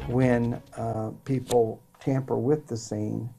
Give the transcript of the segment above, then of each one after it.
when people tamper with the scene,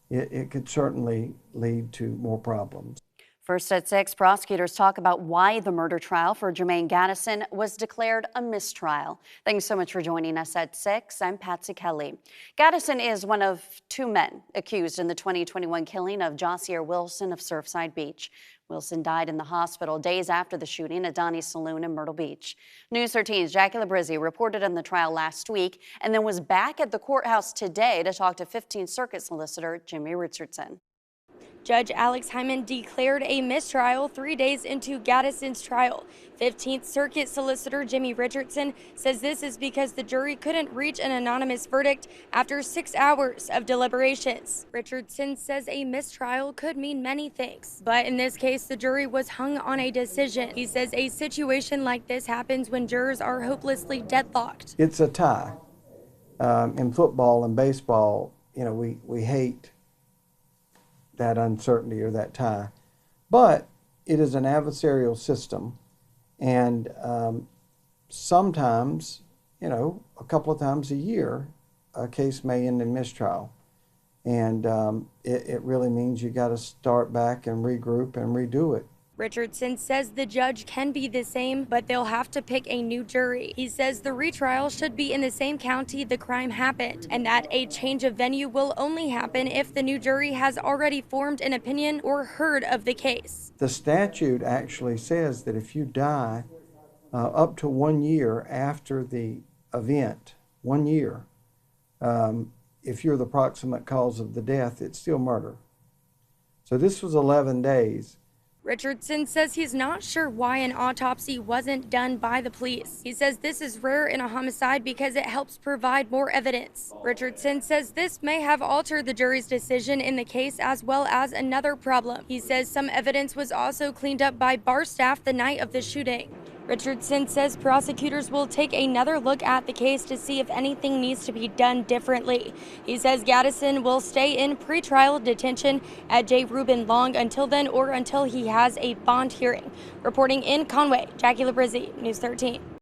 it could certainly lead to more problems. First at 6, prosecutors talk about why the murder trial for Jermaine Gaddison was declared a mistrial. Thanks so much for joining us at 6. I'm Patsy Kelly. Gaddison is one of 2 men accused in the 2021 killing of Josier Wilson of Surfside Beach. Wilson died in the hospital days after the shooting at Donnie's Saloon in Myrtle Beach. News 13's Jackie Labrizzi reported on the trial last week and then was back at the courthouse today to talk to 15th Circuit Solicitor Jimmy Richardson. Judge Alex Hyman declared a mistrial 3 days into Gaddison's trial. 15th Circuit Solicitor Jimmy Richardson says this is because the jury couldn't reach an anonymous verdict after 6 hours of deliberations. Richardson says a mistrial could mean many things, but in this case, the jury was hung on a decision. He says a situation like this happens when jurors are hopelessly deadlocked. It's a tie. In football and baseball, we hate that uncertainty or that tie. But it is an adversarial system, and sometimes, a couple of times a year, a case may end in mistrial. And it really means you got to start back and regroup and redo it. Richardson says the judge can be the same, but they'll have to pick a new jury. He says the retrial should be in the same county the crime happened, and that a change of venue will only happen if the new jury has already formed an opinion or heard of the case. The statute actually says that if you die up to 1 year after the event, 1 year, if you're the proximate cause of the death, it's still murder. So this was 11 days. Richardson says he's not sure why an autopsy wasn't done by the police. He says this is rare in a homicide because it helps provide more evidence. Richardson says this may have altered the jury's decision in the case, as well as another problem. He says some evidence was also cleaned up by bar staff the night of the shooting. Richardson says prosecutors will take another look at the case to see if anything needs to be done differently. He says Gaddison will stay in pretrial detention at J. Reuben Long until then, or until he has a bond hearing. Reporting in Conway, Jackie Labrizzi, News 13.